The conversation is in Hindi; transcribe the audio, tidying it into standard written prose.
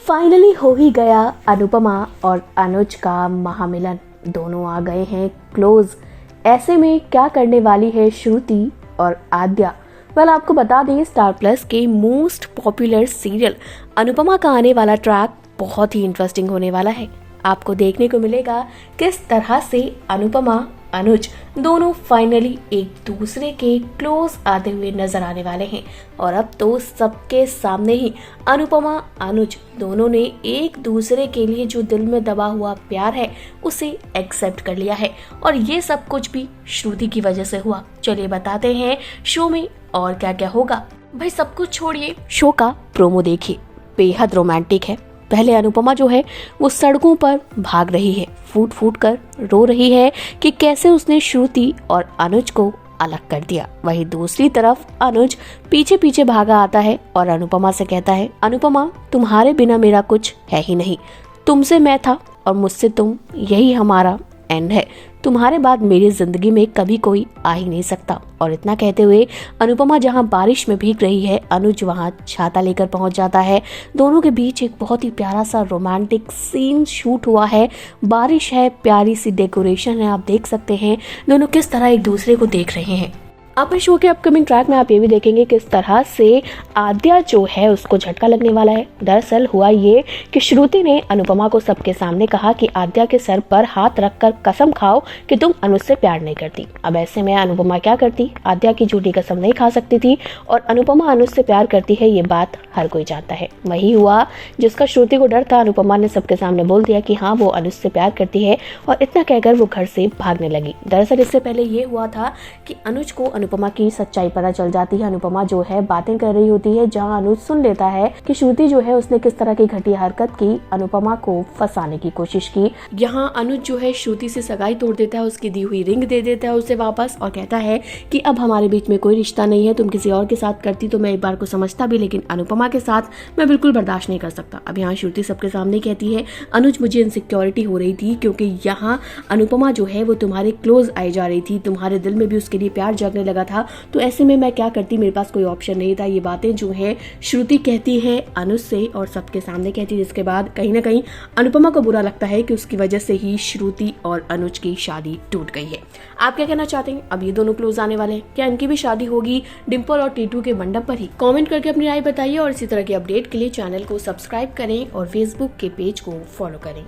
फाइनली हो ही गया अनुपमा और अनुज का महामिलन। दोनों आ गए हैं क्लोज। ऐसे में क्या करने वाली है श्रुति और आद्या? आपको बता दें, स्टार प्लस के मोस्ट पॉपुलर सीरियल अनुपमा का आने वाला ट्रैक बहुत ही इंटरेस्टिंग होने वाला है। आपको देखने को मिलेगा किस तरह से अनुपमा अनुज दोनों फाइनली एक दूसरे के क्लोज आते हुए नजर आने वाले हैं। और अब तो सबके सामने ही अनुपमा अनुज दोनों ने एक दूसरे के लिए जो दिल में दबा हुआ प्यार है उसे एक्सेप्ट कर लिया है। और ये सब कुछ भी श्रुति की वजह से हुआ। चलिए बताते हैं शो में और क्या क्या होगा। भाई सब कुछ छोड़िए, शो का प्रोमो देखिए, बेहद रोमांटिक है। पहले अनुपमा जो है वो सड़कों पर भाग रही है, फूट फूट कर रो रही है कि कैसे उसने श्रुति और अनुज को अलग कर दिया। वहीं दूसरी तरफ अनुज पीछे पीछे भागा आता है और अनुपमा से कहता है, अनुपमा तुम्हारे बिना मेरा कुछ है ही नहीं, तुमसे मैं था और मुझसे तुम, यही हमारा एंड है। तुम्हारे बाद मेरी जिंदगी में कभी कोई आ ही नहीं सकता। और इतना कहते हुए अनुपमा जहां बारिश में भीग रही है, अनुज वहां छाता लेकर पहुंच जाता है। दोनों के बीच एक बहुत ही प्यारा सा रोमांटिक सीन शूट हुआ है। बारिश है, प्यारी सी डेकोरेशन है, आप देख सकते हैं दोनों किस तरह एक दूसरे को देख रहे हैं। अब इस शो के अपकमिंग ट्रैक में आप ये भी देखेंगे किस तरह से आद्या जो है उसको झटका लगने वाला है। दरअसल हुआ ये कि श्रुति ने अनुपमा को सबके सामने कहा कि आद्या के सर पर हाथ रखकर कसम खाओ कि तुम अनुज से प्यार नहीं करती। अब ऐसे में अनुपमा क्या करती? आद्या की झूठी कसम नहीं खा सकती थी और अनुपमा अनुज से प्यार करती है, ये बात हर कोई जानता है। वही हुआ जिसका श्रुति को डर था। अनुपमा ने सबके सामने बोल दिया कि हाँ वो अनुज से प्यार करती है और इतना कहकर वो घर से भागने लगी। दरअसल इससे पहले ये हुआ था कि अनुज को अनुपमा की सच्चाई पता चल जाती है। अनुपमा जो है बातें कर रही होती है, जहां अनुज सुन लेता है कि श्रुति जो है उसने किस तरह की घटिया हरकत की, अनुपमा को फंसाने की कोशिश की। यहाँ अनुज जो है श्रुति से सगाई तोड़ देता है, उसकी दी हुई रिंग दे देता है उसे वापस और कहता है कि अब हमारे बीच में कोई रिश्ता नहीं है, तुम किसी और के साथ करती तो मैं एक बार को समझता भी, लेकिन अनुपमा के साथ मैं बिल्कुल बर्दाश्त नहीं कर सकता। अब यहाँ श्रुति सबके सामने कहती है, अनुज मुझे इनसिक्योरिटी हो रही थी क्योंकि यहाँ अनुपमा जो है वो तुम्हारे क्लोज आई जा रही थी, तुम्हारे दिल में भी उसके लिए प्यार जगने लगा था, तो ऐसे में मैं क्या करती, मेरे पास कोई ऑप्शन नहीं था। ये बातें जो है श्रुति कहती है अनुज से और सबके सामने कहती है, जिसके बाद कहीं ना कहीं अनुपमा को बुरा लगता है कि उसकी वजह से ही श्रुति और अनुज की शादी टूट गई है। आप क्या कहना चाहते हैं? अब ये दोनों क्लोज आने वाले हैं, क्या इनकी भी शादी होगी डिम्पल और टीटू के मंडप पर ही? कमेंट करके अपनी राय बताइए और इसी तरह की अपडेट के लिए चैनल को सब्सक्राइब करें और फेसबुक के पेज को फॉलो करें।